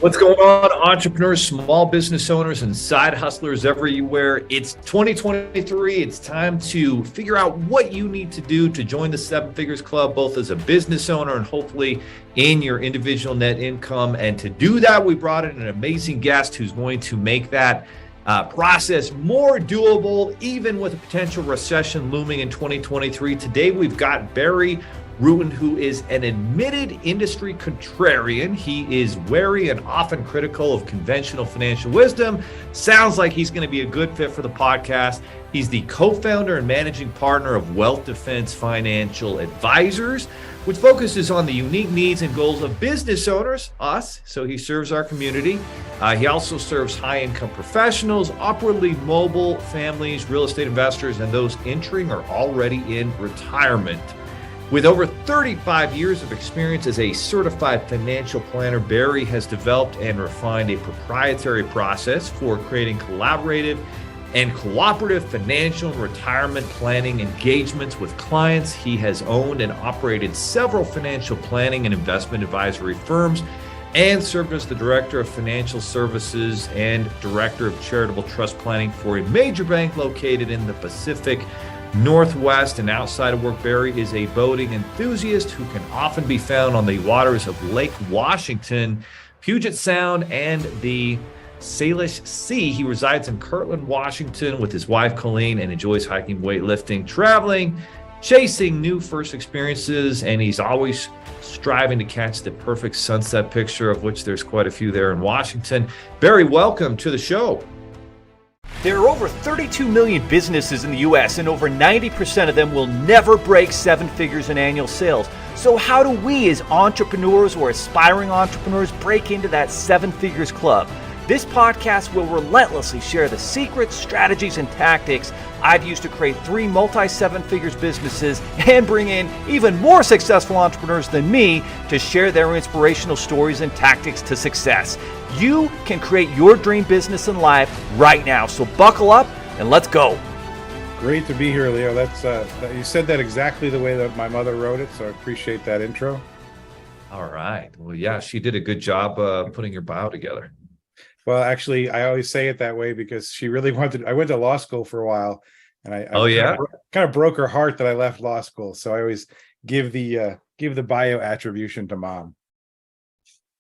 What's going on, entrepreneurs, small business owners, and side hustlers everywhere? It's 2023. It's time to figure out what you need to do to join the Seven Figures Club, both as a business owner and hopefully in your individual net income. And to do that, we brought in an amazing guest who's going to make that process more doable, even with a potential recession looming in 2023. Today, we've got Barry Rutten, who is an admitted industry contrarian. He is wary and often critical of conventional financial wisdom. Sounds like he's going to be a good fit for the podcast. He's the co-founder and managing partner of WealthDefense Financial Advisors, which focuses on the unique needs and goals of business owners, us. So he serves our community. He also serves high-income professionals, upwardly mobile families, real estate investors, and those entering or already in retirement. With over 35 years of experience as a certified financial planner, Barry has developed and refined a proprietary process for creating collaborative and cooperative financial and retirement planning engagements with clients. He has owned and operated several financial planning and investment advisory firms and served as the director of financial services and director of charitable trust planning for a major bank located in the Pacific Northwest. And outside of work, Barry is a boating enthusiast who can often be found on the waters of Lake Washington, Puget Sound, and the Salish Sea. He resides in Kirkland, Washington with his wife, Colleen, and enjoys hiking, weightlifting, traveling, chasing new first experiences, and he's always striving to catch the perfect sunset picture, of which there's quite a few there in Washington. Barry, welcome to the show. There are over 32 million businesses in the U.S., and over 90% of them will never break seven figures in annual sales. So how do we as entrepreneurs or aspiring entrepreneurs break into that seven figures club? This podcast will relentlessly share the secrets, strategies, and tactics I've used to create 3 multi-seven figures businesses and bring in even more successful entrepreneurs than me to share their inspirational stories and tactics to success. You can create your dream business and life right now. So buckle up and let's go. Great to be here, Leo. You said that exactly the way that my mother wrote it, so I appreciate that intro. All right. Well, yeah, she did a good job putting your bio together. Well, actually, I always say it that way because she really wanted. I went to law school for a while, and I kind of broke her heart that I left law school. So I always give the bio attribution to mom.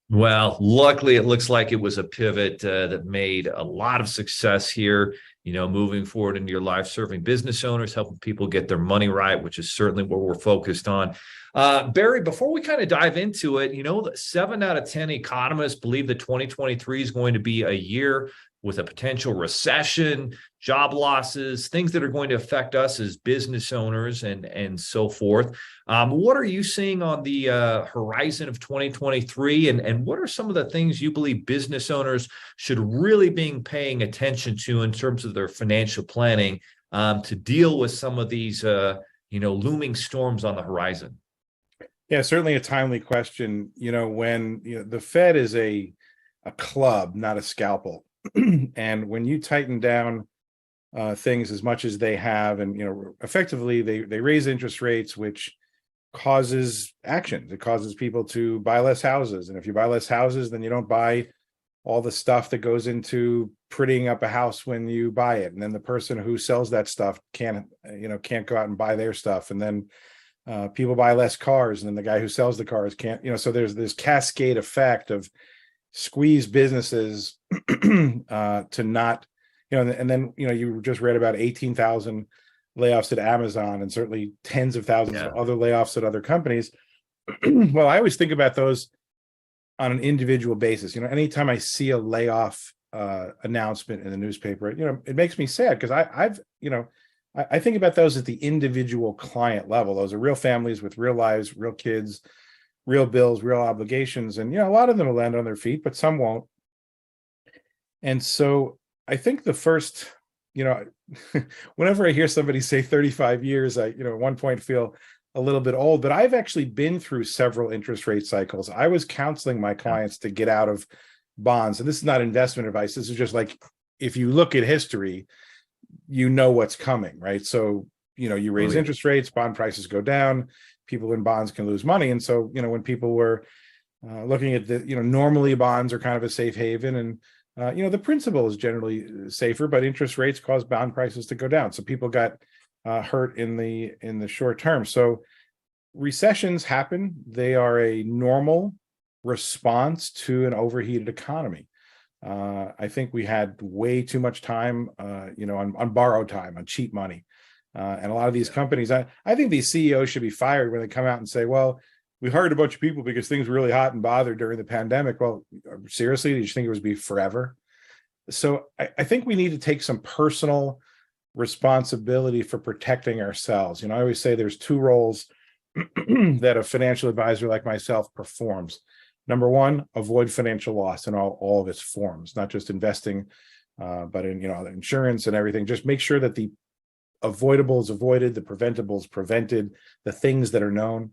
Well, luckily, it looks like it was a pivot that made a lot of success here, moving forward into your life, serving business owners, helping people get their money right, which is certainly what we're focused on. Barry, before we kind of dive into it, 7 out of 10 economists believe that 2023 is going to be a year with a potential recession, job losses, things that are going to affect us as business owners and so forth. What are you seeing on the horizon of 2023? And what are some of the things you believe business owners should really be paying attention to in terms of their financial planning to deal with some of these looming storms on the horizon? Yeah, certainly a timely question. When the Fed is a club, not a scalpel. And when you tighten down things as much as they have, and effectively they raise interest rates, which causes actions. It causes people to buy less houses, and if you buy less houses, then you don't buy all the stuff that goes into prettying up a house when you buy it, and then the person who sells that stuff can't go out and buy their stuff, and then people buy less cars, and then the guy who sells the cars can't. So there's this cascade effect of squeeze businesses to not, and then you just read about 18,000 layoffs at Amazon, and certainly tens of thousands of other layoffs at other companies. Well, I always think about those on an individual basis. Anytime I see a layoff announcement in the newspaper, it makes me sad because I think about those at the individual client level. Those are real families with real lives, real kids, real bills, real obligations. And, a lot of them will land on their feet, but some won't. And so I think the first, whenever I hear somebody say 35 years, I, at one point feel a little bit old, but I've actually been through several interest rate cycles. I was counseling my clients to get out of bonds. And this is not investment advice. This is just like, if you look at history, what's coming, right? So, you raise interest rates, bond prices go down, people in bonds can lose money. And so, when people were looking at the, normally bonds are kind of a safe haven, and the principal is generally safer, but interest rates cause bond prices to go down. So people got hurt in the short term. So recessions happen. They are a normal response to an overheated economy. I think we had way too much time, on borrowed time, on cheap money. And a lot of these companies, I think these CEOs should be fired when they come out and say, well, we hired a bunch of people because things were really hot and bothered during the pandemic. Well, seriously, did you think it was be forever? So I think we need to take some personal responsibility for protecting ourselves. I always say there's two roles that a financial advisor like myself performs. Number one, avoid financial loss in all of its forms, not just investing, but in insurance and everything. Just make sure that the avoidable is avoided, the preventable is prevented, the things that are known,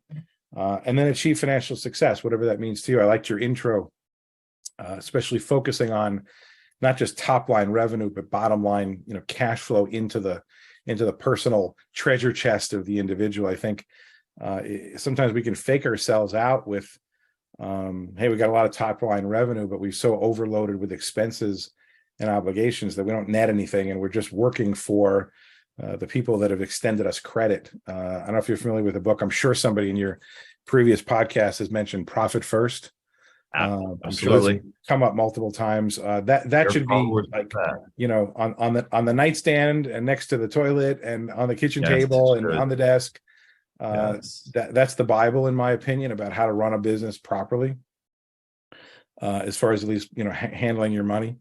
and then achieve financial success, whatever that means to you. I liked your intro, especially focusing on not just top line revenue, but bottom line, cash flow into the personal treasure chest of the individual. I think sometimes we can fake ourselves out with, hey, we got a lot of top line revenue, but we've so overloaded with expenses and obligations that we don't net anything, and we're just working for the people that have extended us credit. I don't know if you're familiar with the book. I'm sure somebody in your previous podcast has mentioned Profit First. I'm sure this has come up multiple times. That should be like, on the nightstand and next to the toilet and on the kitchen table and on the desk. That's the Bible, in my opinion, about how to run a business properly, as far as at least handling your money.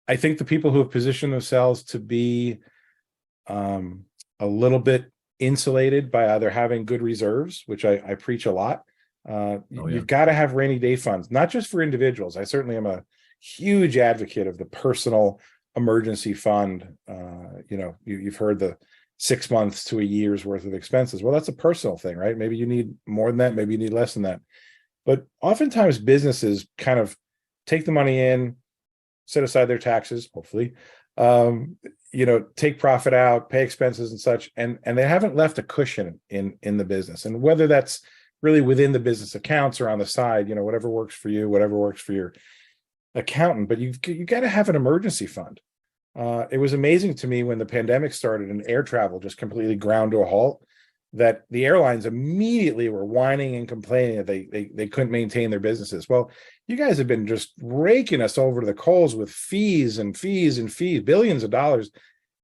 I think the people who have positioned themselves to be a little bit insulated by either having good reserves, which I preach a lot. You've got to have rainy day funds, not just for individuals. I certainly am a huge advocate of the personal emergency fund. You've heard the 6 months to a year's worth of expenses. Well, that's a personal thing, right? Maybe you need more than that. Maybe you need less than that. But oftentimes businesses kind of take the money in, set aside their taxes, hopefully, take profit out, pay expenses and such, and they haven't left a cushion in the business. And whether that's really within the business accounts or on the side, whatever works for you, whatever works for your accountant, but you got to have an emergency fund. It was amazing to me when the pandemic started and air travel just completely ground to a halt, that the airlines immediately were whining and complaining that they couldn't maintain their businesses. Well, you guys have been just raking us over to the coals with fees and fees and fees, billions of dollars.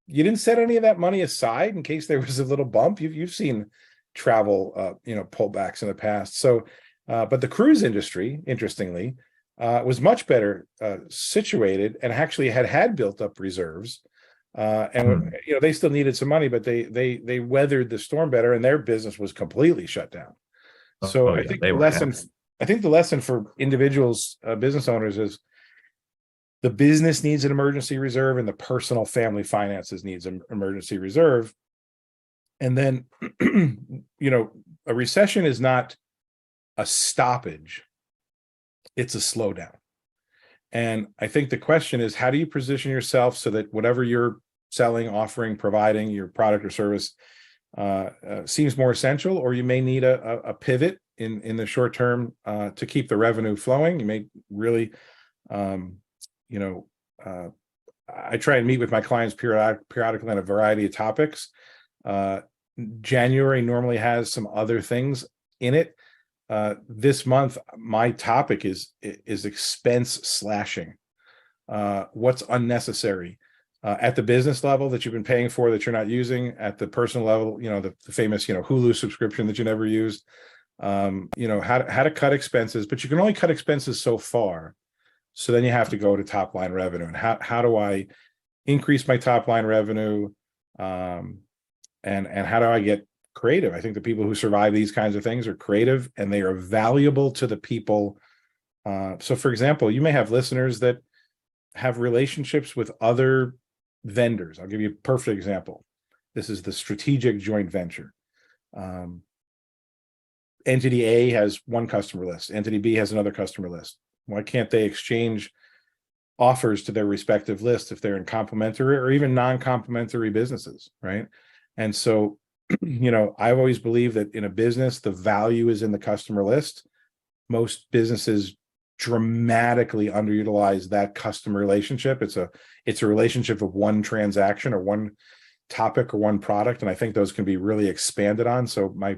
You didn't set any of that money aside in case there was a little bump. You've seen travel, pullbacks in the past. So, but the cruise industry, interestingly, was much better situated and actually had built up reserves. They still needed some money, but they weathered the storm better, and their business was completely shut down. So I think the lesson for individuals, business owners, is the business needs an emergency reserve and the personal family finances needs an emergency reserve. And then, a recession is not a stoppage, it's a slowdown. And I think the question is, how do you position yourself so that whatever you're selling, offering, providing, your product or service seems more essential, or you may need a pivot in the short term to keep the revenue flowing. You may really, I try and meet with my clients periodically on a variety of topics. January normally has some other things in it. This month, my topic is expense slashing. What's unnecessary at the business level that you've been paying for that you're not using, at the personal level, the famous, Hulu subscription that you never used, how to cut expenses, but you can only cut expenses so far. So then you have to go to top line revenue, and how do I increase my top line revenue? And how do I get creative? I think the people who survive these kinds of things are creative, and they are valuable to the people. So for example, you may have listeners that have relationships with other vendors. I'll give you a perfect example. This is the strategic joint venture. Entity A has one customer list. Entity B has another customer list. Why can't they exchange offers to their respective lists if they're in complementary or even non-complementary businesses, right? And so, I've always believed that in a business, the value is in the customer list. most businesses dramatically underutilize that customer relationship. It's a relationship of one transaction or one topic or one product, and I think those can be really expanded on. So my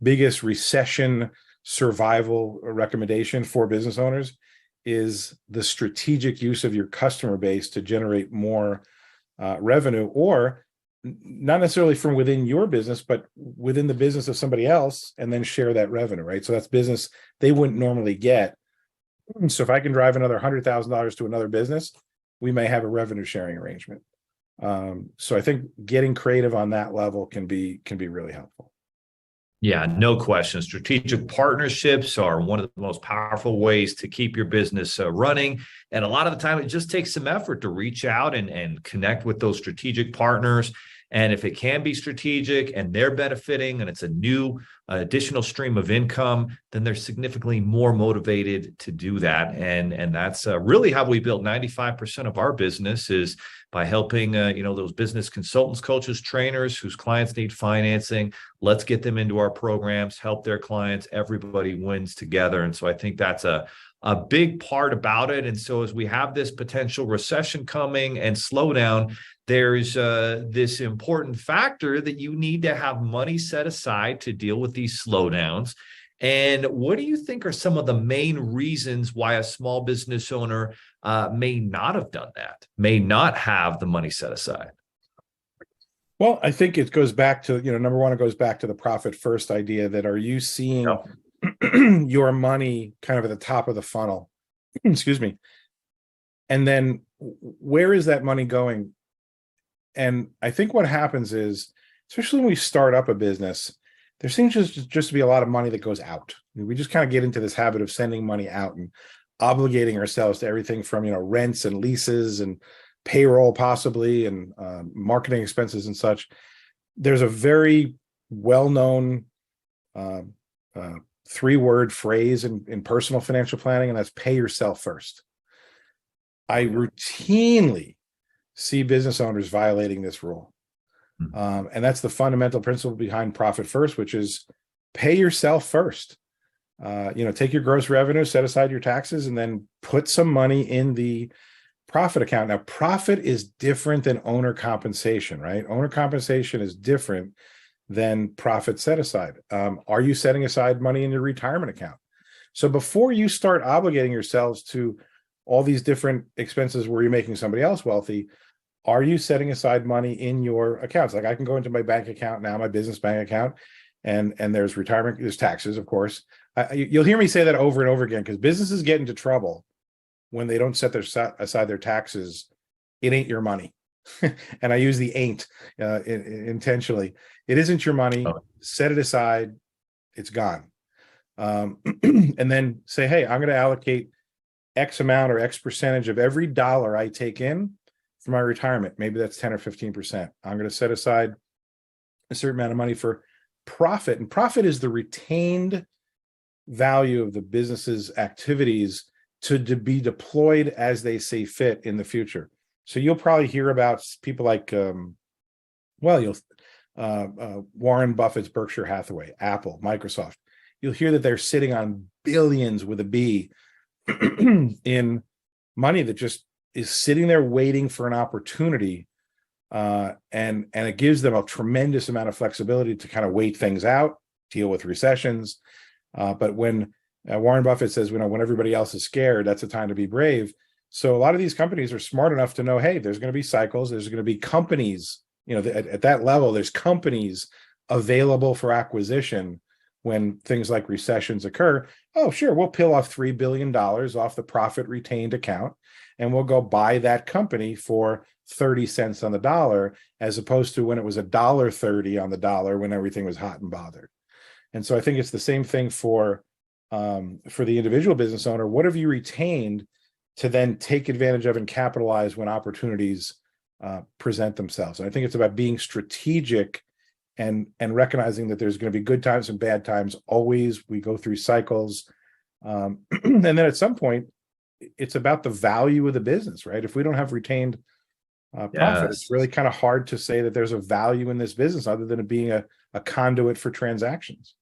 biggest recession survival recommendation for business owners is the strategic use of your customer base to generate more revenue, or not necessarily from within your business, but within the business of somebody else, and then share that revenue, right? So that's business they wouldn't normally get. So if I can drive another $100,000 to another business, we may have a revenue sharing arrangement. So I think getting creative on that level can be really helpful. Yeah, no question. Strategic partnerships are one of the most powerful ways to keep your business running. And a lot of the time, it just takes some effort to reach out and connect with those strategic partners. And if it can be strategic and they're benefiting and it's a new additional stream of income, then they're significantly more motivated to do that. And that's really how we built 95% of our business, is by helping those business consultants, coaches, trainers whose clients need financing. Let's get them into our programs, help their clients. Everybody wins together. And so I think that's a big part about it. And so as we have this potential recession coming and slowdown, there's this important factor that you need to have money set aside to deal with these slowdowns. And what do you think are some of the main reasons why a small business owner may not have done that, may not have the money set aside? Well, I think it goes back to, number one, it goes back to the profit first idea that, are you seeing your money kind of at the top of the funnel? Excuse me. And then where is that money going? And I think what happens is, especially when we start up a business, there seems just to be a lot of money that goes out. We just kind of get into this habit of sending money out and obligating ourselves to everything from, rents and leases and payroll possibly, and marketing expenses and such. There's a very well-known 3-word phrase in personal financial planning, and that's pay yourself first. I routinely see business owners violating this rule. And that's the fundamental principle behind profit first, which is pay yourself first. Take your gross revenue, set aside your taxes, and then put some money in the profit account. Now, profit is different than owner compensation, right? Owner compensation is different than profit set aside. Are you setting aside money in your retirement account? So before you start obligating yourselves to all these different expenses where you're making somebody else wealthy, are you setting aside money in your accounts? Like, I can go into my bank account now, my business bank account, and there's retirement, there's taxes, of course. You'll hear me say that over and over again, because businesses get into trouble when they don't set aside their taxes. It ain't your money. And I use the ain't intentionally. It isn't your money. Set it aside. It's gone. And then say, hey, I'm going to allocate X amount or X percentage of every dollar I take in for my retirement. Maybe that's 10 or 15%. I'm going to set aside a certain amount of money for profit. And profit is the retained value of the business's activities to be deployed as they see fit in the future. So you'll probably hear about people like, Warren Buffett's Berkshire Hathaway, Apple, Microsoft. You'll hear that they're sitting on billions with a B in money that just is sitting there waiting for an opportunity. And it gives them a tremendous amount of flexibility to kind of wait things out, deal with recessions. But when Warren Buffett says, when everybody else is scared, that's a time to be brave. So a lot of these companies are smart enough to know, hey, there's going to be cycles. There's going to be companies, at that level, there's companies available for acquisition when things like recessions occur. Oh, sure, we'll peel off $3 billion off the profit retained account, and we'll go buy that company for 30 cents on the dollar, as opposed to when it was $1.30 on the dollar when everything was hot and bothered. And so I think it's the same thing for the individual business owner. What have you retained to then take advantage of and capitalize when opportunities present themselves? And I think it's about being strategic and recognizing that there's going to be good times and bad times. Always, we go through cycles. And then at some point, it's about the value of the business, right? If we don't have retained profit, it's really kind of hard to say that there's a value in this business other than it being a conduit for transactions.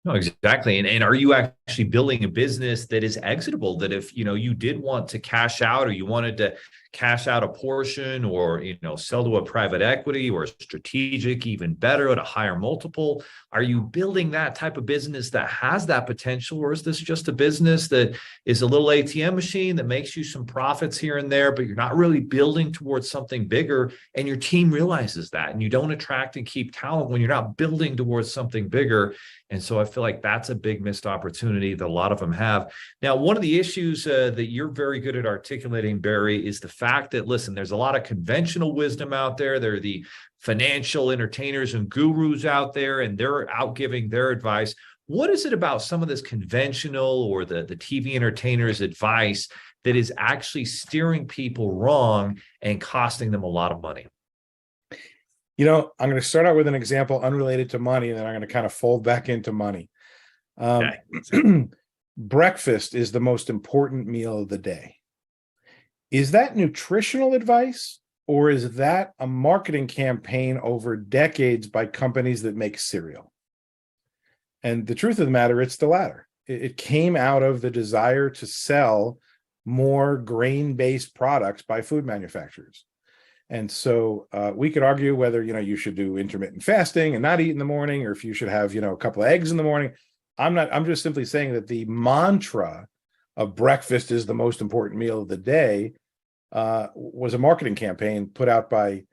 No, exactly. And are you actually building a business that is exitable, that if, you did want to cash out, or you wanted to cash out a portion, or, sell to a private equity or a strategic, even better at a higher multiple, are you building that type of business that has that potential? Or is this just a business that is a little ATM machine that makes you some profits here and there, but you're not really building towards something bigger, and your team realizes that, and you don't attract and keep talent when you're not building towards something bigger? And so I feel like that's a big missed opportunity that a lot of them have. Now, one of the issues that you're very good at articulating, Barry, is the fact that, listen, there's a lot of conventional wisdom out there. There are the financial entertainers and gurus out there, and they're out giving their advice. What is it about some of this conventional or the TV entertainers' advice that is actually steering people wrong and costing them a lot of money? I'm going to start out with an example unrelated to money, and then I'm going to kind of fold back into money. Okay. Breakfast is the most important meal of the day. Is that nutritional advice, or is that a marketing campaign over decades by companies that make cereal? And the truth of the matter, it's the latter. It came out of the desire to sell more grain-based products by food manufacturers. And so we could argue whether, you should do intermittent fasting and not eat in the morning, or if you should have, a couple of eggs in the morning. I'm just simply saying that the mantra of breakfast is the most important meal of the day was a marketing campaign put out by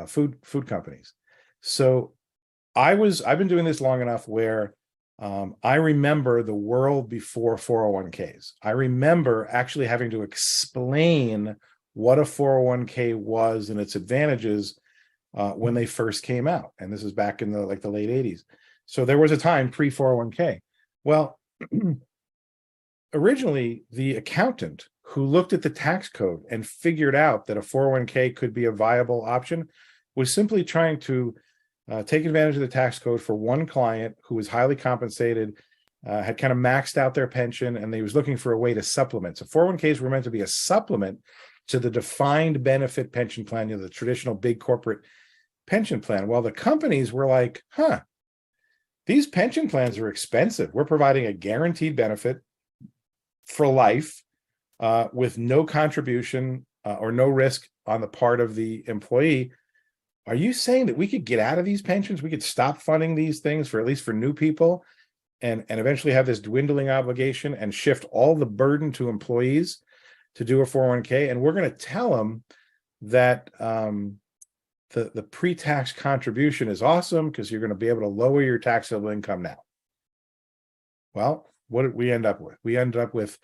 food companies. So I've been doing this long enough where I remember the world before 401ks. I remember actually having to explain what a 401k was and its advantages when they first came out. And this is back in the late 80s. So there was a time pre-401k. Well, originally, the accountant who looked at the tax code and figured out that a 401k could be a viable option was simply trying to take advantage of the tax code for one client who was highly compensated, had kind of maxed out their pension, and they was looking for a way to supplement. So 401ks were meant to be a supplement to the defined benefit pension plan, the traditional big corporate pension plan. Well, the companies were like, these pension plans are expensive. We're providing a guaranteed benefit for life with no contribution or no risk on the part of the employee. Are you saying that we could get out of these pensions? We could stop funding these things for at least for new people and eventually have this dwindling obligation and shift all the burden to employees to do a 401k, and we're going to tell them that the pre-tax contribution is awesome because you're going to be able to lower your taxable income now. Well, what did we end up with? We ended up with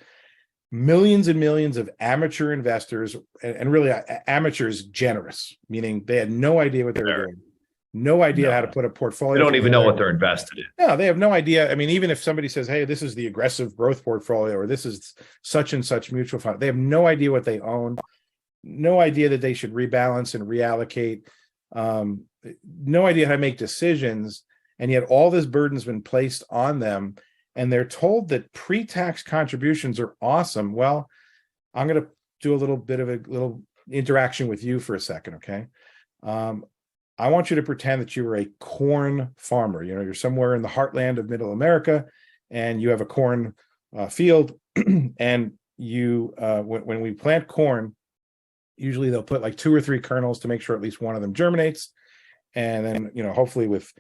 millions and millions of amateur investors, and really amateurs generous, meaning they had no idea what they were doing, no idea how to put a portfolio. They don't even know what they're invested in. No, they have no idea. I mean, even if somebody says, hey, this is the aggressive growth portfolio, or this is such and such mutual fund, they have no idea what they own, no idea that they should rebalance and reallocate, no idea how to make decisions. And yet all this burden's been placed on them, and they're told that pre-tax contributions are awesome. Well, I'm going to do a little bit of a little interaction with you for a second, okay? I want you to pretend that you were a corn farmer. You're somewhere in the heartland of Middle America, and you have a corn field. And you, when we plant corn, usually they'll put like 2 or 3 kernels to make sure at least one of them germinates, and then hopefully with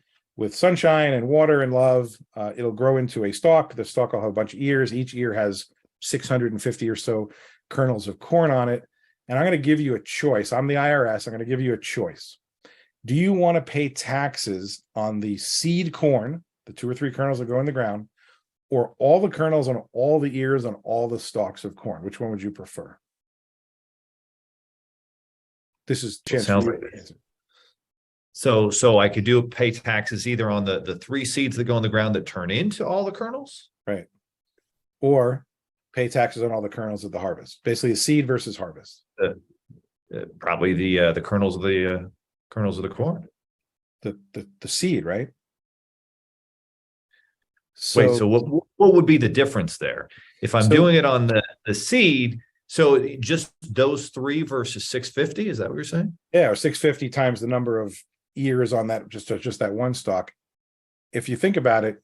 sunshine and water and love, it'll grow into a stalk. The stalk will have a bunch of ears. Each ear has 650 or so kernels of corn on it. And I'm going to give you a choice. I'm the IRS. I'm going to give you a choice. Do you want to pay taxes on the seed corn, the 2 or 3 kernels that go in the ground, or all the kernels on all the ears on all the stalks of corn? Which one would you prefer? This is chance for you to answer. So I could pay taxes either on the 3 seeds that go in the ground that turn into all the kernels, right? Or pay taxes on all the kernels of the harvest. Basically, a seed versus harvest. Probably the kernels of the corn. The seed, right? Wait, so what would be the difference there? If I'm doing it on the seed, so just those 3 versus 650, is that what you're saying? Yeah, or 650 times the number of ears on that, just that one stalk. if you think about it,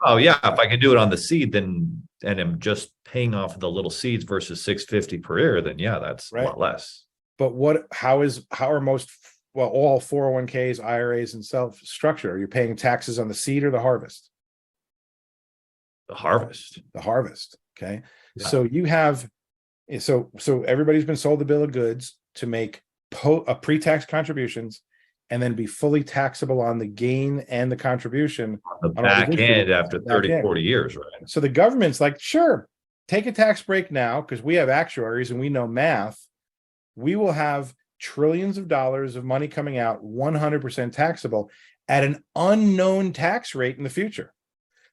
Oh yeah, if I can do it on the seed, then and I'm just paying off the little seeds versus 650 per year, then yeah, that's a lot less. But how are most, well, all 401ks, IRAs, and self structured? Are you paying taxes on the seed or the harvest? The harvest. The harvest. Okay. Yeah. So you have, so everybody's been sold the bill of goods to make pre-tax contributions and then be fully taxable on the gain and the contribution on the back end after 30, 40 years, right? So the government's like, sure, take a tax break now because we have actuaries and we know math. We will have trillions of dollars of money coming out 100% taxable at an unknown tax rate in the future.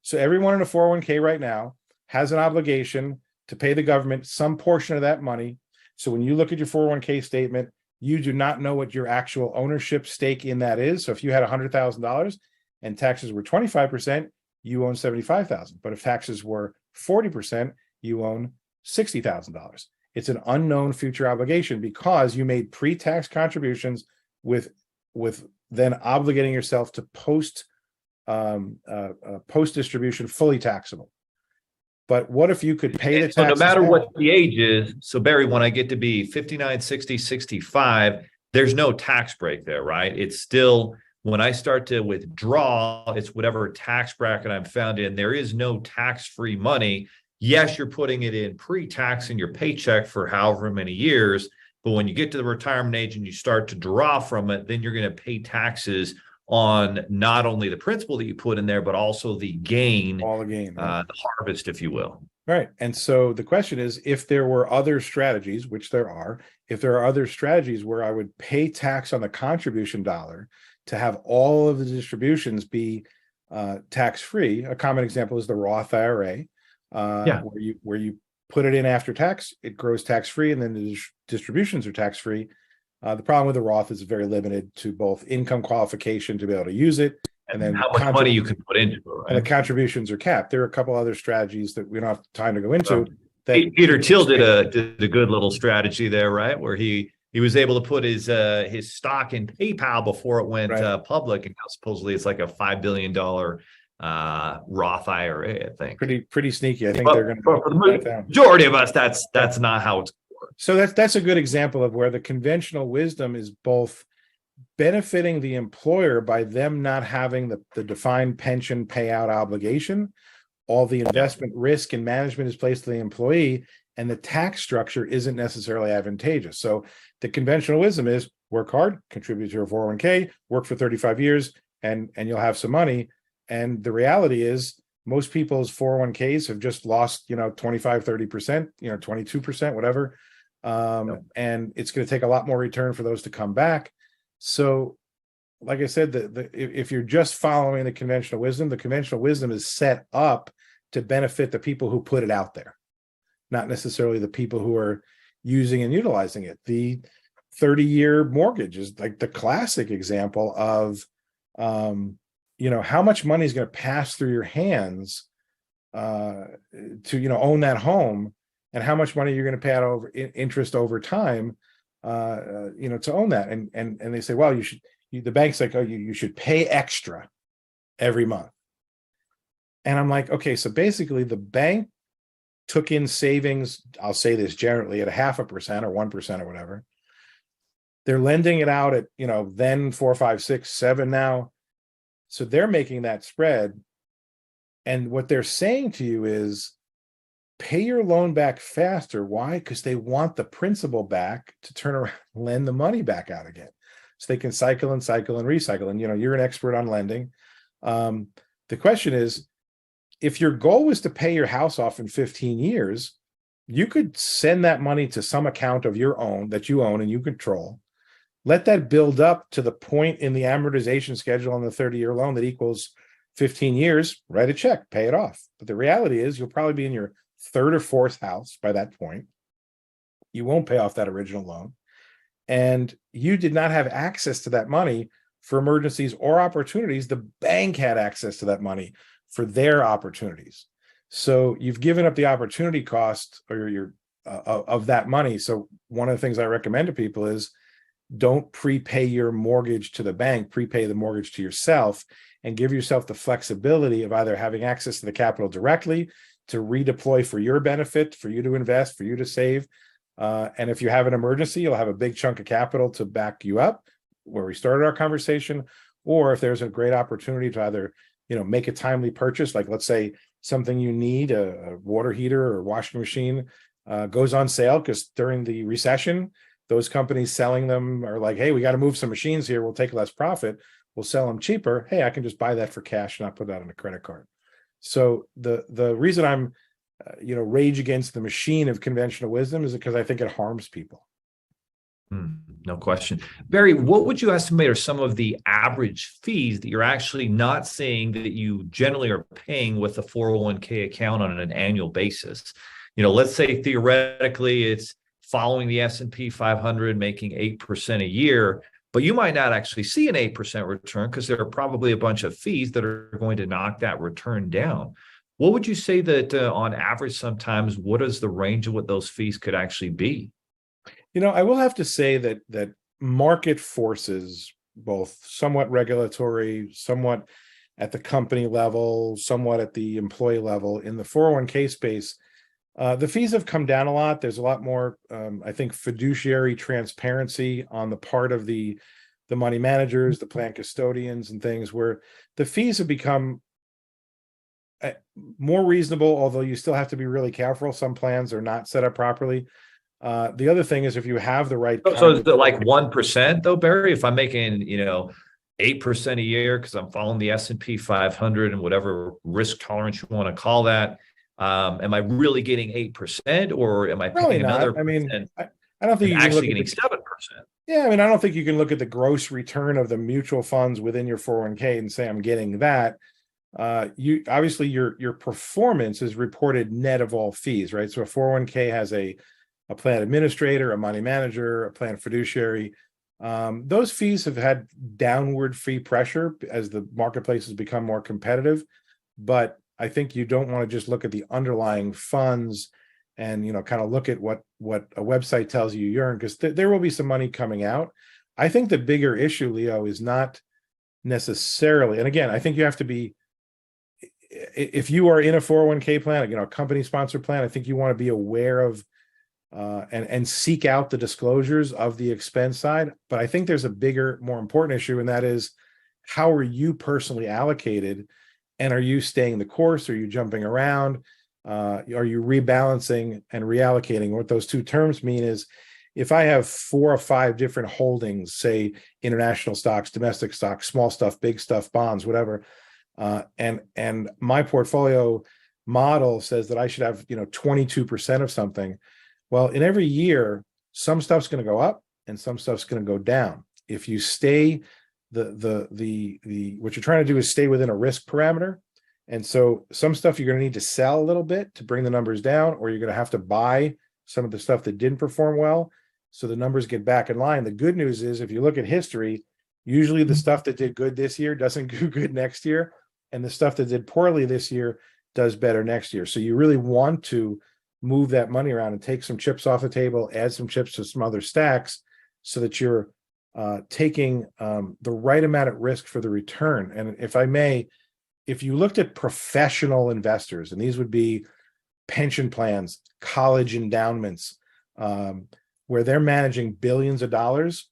So everyone in a 401k right now has an obligation to pay the government some portion of that money. So when you look at your 401k statement, you do not know what your actual ownership stake in that is. So if you had $100,000 and taxes were 25%, you own $75,000. But if taxes were 40%, you own $60,000. It's an unknown future obligation because you made pre-tax contributions with then obligating yourself to post distribution fully taxable. But what if you could pay the taxes? So no matter what the age is, so Barry, when I get to be 59, 60, 65, there's no tax break there, right? It's still, when I start to withdraw, it's whatever tax bracket I'm found in. There is no tax-free money. Yes, you're putting it in pre-tax in your paycheck for however many years, but when you get to the retirement age and you start to draw from it, then you're going to pay taxes on not only the principal that you put in there, but also the gain, all the gain, right? The harvest, if you will. Right. And so the question is, if there were other strategies, which there are, if there are other strategies where I would pay tax on the contribution dollar to have all of the distributions be tax-free, a common example is the Roth IRA, where you put it in after tax, it grows tax-free, and then the distributions are tax-free. The problem with the Roth is very limited to both income qualification to be able to use it, and then how much money you can put into it. Right? And the contributions are capped. There are a couple other strategies that we don't have time to go into. Peter Thiel did a good little strategy there, right? Where he was able to put his stock in PayPal before it went public, and now supposedly it's like a $5 billion Roth IRA. I think pretty sneaky. I think they're going to. For the majority of us, that's not how it's. So that's a good example of where the conventional wisdom is both benefiting the employer by them not having the defined pension payout obligation. All the investment risk and management is placed on the employee, and the tax structure isn't necessarily advantageous. So the conventional wisdom is work hard, contribute to your 401k, work for 35 years, and you'll have some money. And the reality is most people's 401ks have just lost, 25, 30%, 22%, whatever. And it's going to take a lot more return for those to come back. So, like I said, if you're just following the conventional wisdom is set up to benefit the people who put it out there, not necessarily the people who are using and utilizing it. The 30-year mortgage is like the classic example of, how much money is going to pass through your hands to, own that home, and how much money you're going to pay out over interest over time, to own that. And they say, well, the bank's like, oh, you should pay extra every month. And I'm like, okay, so basically the bank took in savings, I'll say this generally, at 0.5% or 1% or whatever. They're lending it out at, then 4, 5, 6, 7 now. So they're making that spread. And what they're saying to you is, pay your loan back faster. Why? Because they want the principal back to turn around and lend the money back out again. So they can cycle and cycle and recycle. And, you're an expert on lending. The question is, if your goal was to pay your house off in 15 years, you could send that money to some account of your own that you own and you control. Let that build up to the point in the amortization schedule on the 30-year loan that equals 15 years, write a check, pay it off. But the reality is you'll probably be in your third or fourth house by that point. You won't pay off that original loan. And you did not have access to that money for emergencies or opportunities. The bank had access to that money for their opportunities. So you've given up the opportunity cost or of that money. So one of the things I recommend to people is don't prepay your mortgage to the bank, prepay the mortgage to yourself, and give yourself the flexibility of either having access to the capital directly to redeploy for your benefit, for you to invest, for you to save. And if you have an emergency, you'll have a big chunk of capital to back you up, where we started our conversation. Or if there's a great opportunity to either, make a timely purchase, like let's say something you need, a water heater or washing machine goes on sale, because during the recession, those companies selling them are like, hey, we got to move some machines here. We'll take less profit. We'll sell them cheaper. Hey, I can just buy that for cash and not put that on a credit card. So the reason I'm, rage against the machine of conventional wisdom is because I think it harms people. No question. Barry, what would you estimate are some of the average fees that you're actually not seeing that you generally are paying with a 401k account on an annual basis? Let's say theoretically it's following the S&P 500, making 8% a year, but you might not actually see an 8% return because there are probably a bunch of fees that are going to knock that return down. What would you say that on average, sometimes, what is the range of what those fees could actually be? I will have to say that market forces, both somewhat regulatory, somewhat at the company level, somewhat at the employee level, in the 401k space, the fees have come down a lot. There's a lot more, I think, fiduciary transparency on the part of the money managers, the plan custodians, and things, where the fees have become more reasonable, although you still have to be really careful. Some plans are not set up properly. The other thing is, if you have the right, so is it like 1% though, Barry? If I'm making 8% a year because I'm following the S&P 500 and whatever risk tolerance you want to call that, am I really getting 8%, or am I paying another? I mean, I don't think you actually getting 7%. Yeah, I mean, I don't think you can look at the gross return of the mutual funds within your 401k and say I'm getting that. You obviously your performance is reported net of all fees, right? So a 401k has a plan administrator, a money manager, a plan fiduciary. Those fees have had downward fee pressure as the marketplace has become more competitive. But I think you don't want to just look at the underlying funds and kind of look at what a website tells you earn, because there will be some money coming out. I think the bigger issue, Leo, is not necessarily, and again, I think you have to be, if you are in a 401k plan, a company sponsored plan, I think you want to be aware of and seek out the disclosures of the expense side. But I think there's a bigger, more important issue, and that is, how are you personally allocated, and are you staying the course? Are you jumping around? Are you rebalancing and reallocating? What those two terms mean is, if I have 4 or 5 different holdings, say international stocks, domestic stocks, small stuff, big stuff, bonds, whatever, and my portfolio model says that I should have 22% of something. Well, in every year, some stuff's going to go up and some stuff's going to go down. If you stay what you're trying to do is stay within a risk parameter. And so some stuff you're going to need to sell a little bit to bring the numbers down, or you're going to have to buy some of the stuff that didn't perform well, so the numbers get back in line. The good news is, if you look at history, usually the stuff that did good this year doesn't do good next year, and the stuff that did poorly this year does better next year. So you really want to move that money around and take some chips off the table, add some chips to some other stacks, so that you're taking the right amount at risk for the return. And if I may, if you looked at professional investors, and these would be pension plans, college endowments, where they're managing billions of dollars,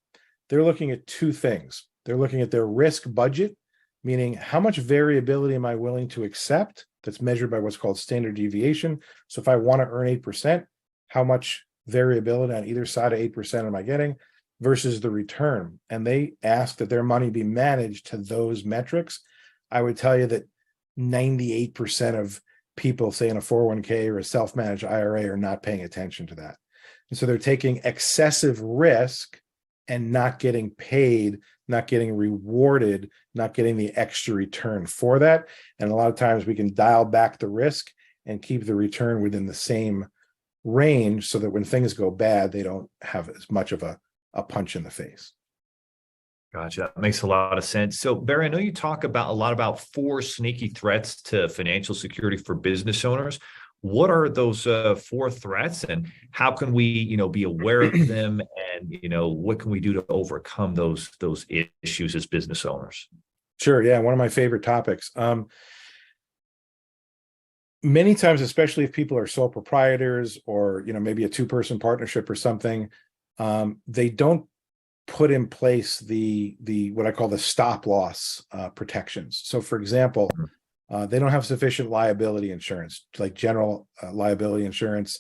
they're looking at 2 things. They're looking at their risk budget, meaning how much variability am I willing to accept? That's measured by what's called standard deviation. So if I want to earn 8%, how much variability on either side of 8% am I getting, versus the return? And they ask that their money be managed to those metrics. I would tell you that 98% of people, say in a 401k or a self-managed IRA, are not paying attention to that. And so they're taking excessive risk and not getting paid, not getting rewarded, not getting the extra return for that. And a lot of times we can dial back the risk and keep the return within the same range, so that when things go bad, they don't have as much of a punch in the face. Gotcha. That makes a lot of sense. So, Barry, I know you talk about a lot about 4 sneaky threats to financial security for business owners. What are those four threats, and how can we, be aware of them, and what can we do to overcome those issues as business owners? Sure. Yeah. One of my favorite topics. Many times, especially if people are sole proprietors or, maybe a two-person partnership or something, they don't put in place the what I call the stop loss protections. So for example, they don't have sufficient liability insurance, like general liability insurance,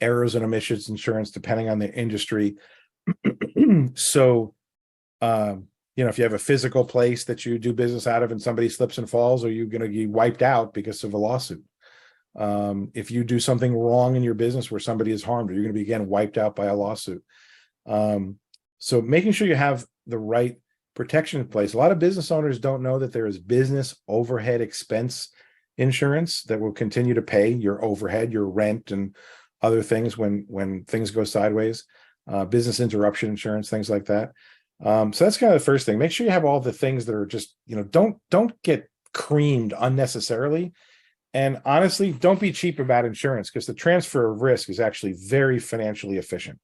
errors and omissions insurance, depending on the industry. So, if you have a physical place that you do business out of and somebody slips and falls, are you going to be wiped out because of a lawsuit? If you do something wrong in your business where somebody is harmed, are you going to be again wiped out by a lawsuit? So making sure you have the right protection in place. A lot of business owners don't know that there is business overhead expense insurance that will continue to pay your overhead, your rent, and other things when things go sideways. Business interruption insurance, things like that. So that's kind of the first thing. Make sure you have all the things that are just, don't get creamed unnecessarily. And honestly, don't be cheap about insurance, because the transfer of risk is actually very financially efficient.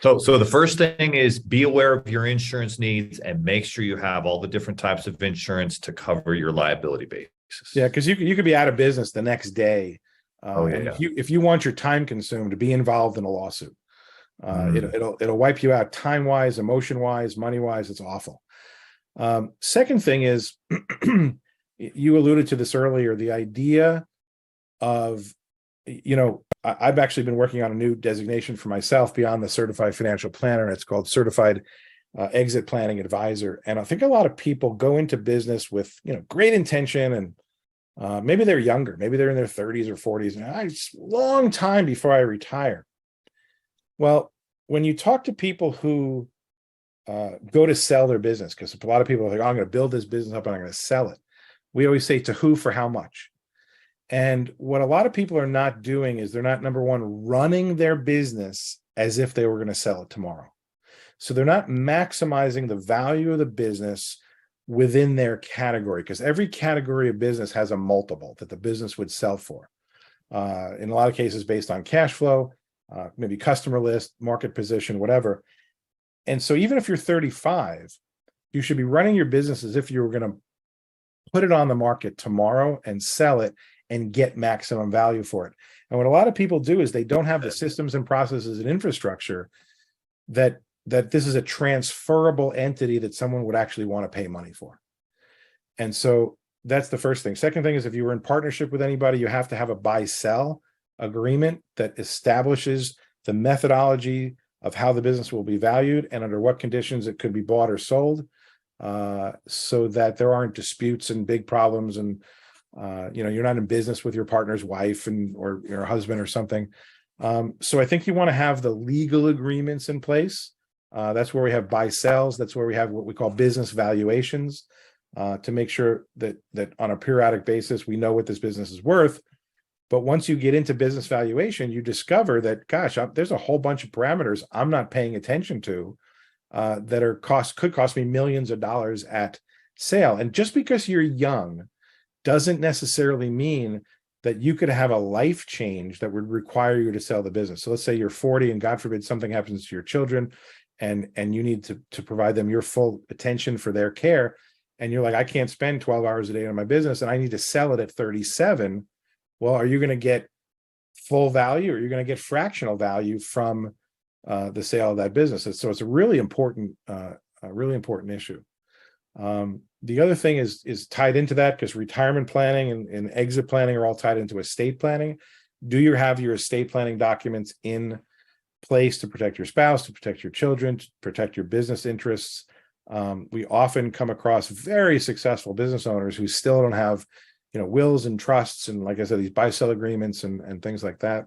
So the first thing is be aware of your insurance needs and make sure you have all the different types of insurance to cover your liability basis. Yeah, because you could be out of business the next day. And if you want your time consumed to be involved in a lawsuit, it'll wipe you out time-wise, emotion-wise, money-wise. It's awful. Second thing is, you alluded to this earlier, the idea of, I've actually been working on a new designation for myself beyond the certified financial planner. And it's called certified exit planning advisor. And I think a lot of people go into business with, great intention, and maybe they're younger, maybe they're in their 30s or 40s, and it's a long time before I retire. Well, when you talk to people who go to sell their business, because a lot of people are like, oh, I'm going to build this business up and I'm going to sell it. We always say, to who, for how much? And what a lot of people are not doing is they're not, number one, running their business as if they were going to sell it tomorrow. So they're not maximizing the value of the business within their category, because every category of business has a multiple that the business would sell for. In a lot of cases, based on cash flow, maybe customer list, market position, whatever. And so even if you're 35, you should be running your business as if you were going to put it on the market tomorrow and sell it and get maximum value for it. And what a lot of people do is they don't have the systems and processes and infrastructure that this is a transferable entity that someone would actually want to pay money for. And so that's the first thing. Second thing is, if you were in partnership with anybody, you have to have a buy-sell agreement that establishes the methodology of how the business will be valued and under what conditions it could be bought or sold, so that there aren't disputes and big problems, and you're not in business with your partner's wife or your husband or something. So I think you want to have the legal agreements in place. That's where we have buy-sells. That's where we have what we call business valuations, to make sure that on a periodic basis we know what this business is worth. But once you get into business valuation, you discover that, gosh, there's a whole bunch of parameters I'm not paying attention to that could cost me millions of dollars at sale. And just because you're young doesn't necessarily mean that you could have a life change that would require you to sell the business. So let's say you're 40 and God forbid something happens to your children, and you need to provide them your full attention for their care. And you're like, I can't spend 12 hours a day on my business and I need to sell it at 37. Well, are you going to get full value, or are you going to get fractional value from the sale of that business? And so it's a really important issue. The other thing is tied into that, because retirement planning and exit planning are all tied into estate planning. Do you have your estate planning documents in place to protect your spouse, to protect your children, to protect your business interests? We often come across very successful business owners who still don't have wills and trusts, and like I said, these buy-sell agreements and things like that.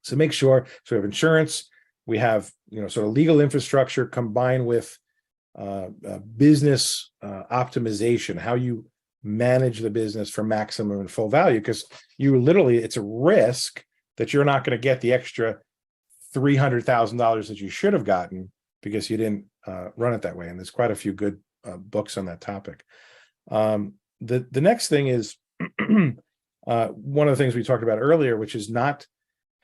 So make sure, so we have insurance, we have, sort of legal infrastructure combined with business optimization, how you manage the business for maximum and full value, because it's a risk that you're not going to get the extra $300,000 that you should have gotten because you didn't run it that way. And there's quite a few good books on that topic. The next thing is one of the things we talked about earlier, which is not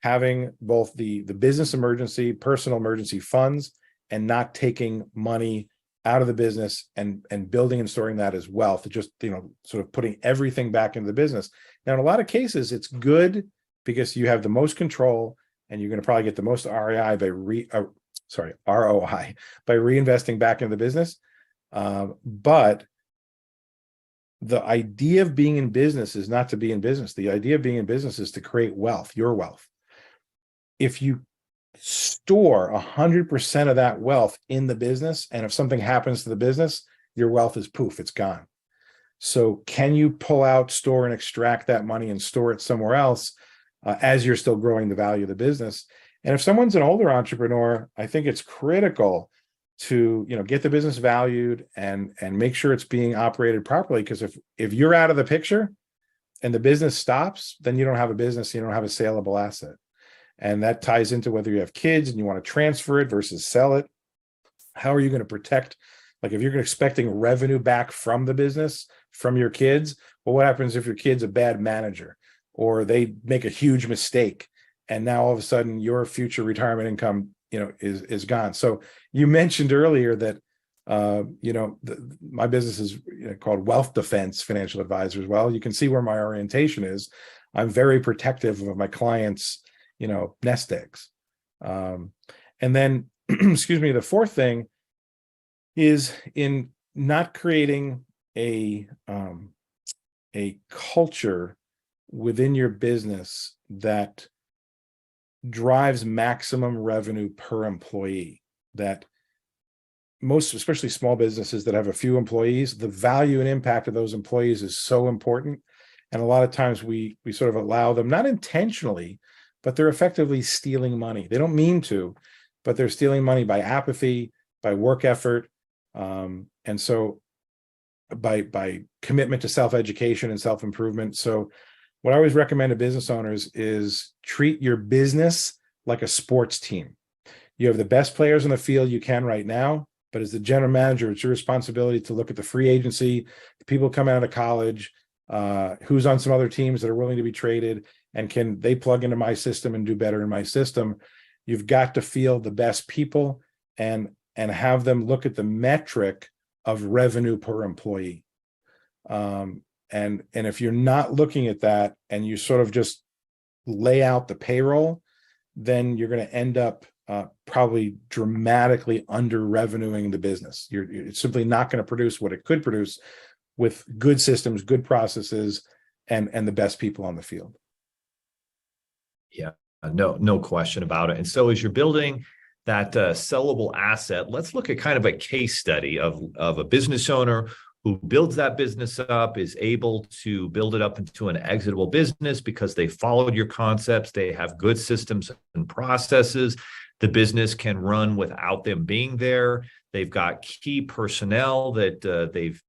having both the business emergency, personal emergency funds, and not taking money out of the business and building and storing that as wealth. Just, sort of putting everything back into the business. Now, in a lot of cases, it's good because you have the most control and you're going to probably get the most ROI by reinvesting back into the business. But the idea of being in business is not to be in business. The idea of being in business is to create wealth, your wealth. If you store 100% of that wealth in the business, and if something happens to the business, your wealth is poof, it's gone. So can you pull out, store, and extract that money and store it somewhere else as you're still growing the value of the business? And if someone's an older entrepreneur, I think it's critical to get the business valued and make sure it's being operated properly. Because if you're out of the picture and the business stops, then you don't have a business, you don't have a saleable asset. And that ties into whether you have kids and you want to transfer it versus sell it. How are you going to protect? Like if you're expecting revenue back from the business, from your kids, well, what happens if your kid's a bad manager or they make a huge mistake and now all of a sudden your future retirement income, is gone? So you mentioned earlier that, my business is called WealthDefense Financial Advisors. Well, you can see where my orientation is. I'm very protective of my clients' nest eggs. And then, excuse me, the fourth thing is in not creating a culture within your business that drives maximum revenue per employee. That most, especially small businesses that have a few employees, the value and impact of those employees is so important. And a lot of times we sort of allow them, not intentionally, but they're effectively stealing money. They don't mean to, but they're stealing money by apathy, by work effort, and so by commitment to self-education and self-improvement. So what I always recommend to business owners is treat your business like a sports team. You have the best players on the field you can right now, but as the general manager, it's your responsibility to look at the free agency, the people coming out of college, who's on some other teams that are willing to be traded, and can they plug into my system and do better in my system. You've got to field the best people and have them look at the metric of revenue per employee. And if you're not looking at that and you sort of just lay out the payroll, then you're going to end up probably dramatically under revenuing the business. It's simply not going to produce what it could produce with good systems, good processes, and the best people on the field. Yeah, no question about it. And so as you're building that sellable asset, let's look at kind of a case study of a business owner who builds that business up, is able to build it up into an exitable business because they followed your concepts. They have good systems and processes. The business can run without them being there. They've got key personnel that they've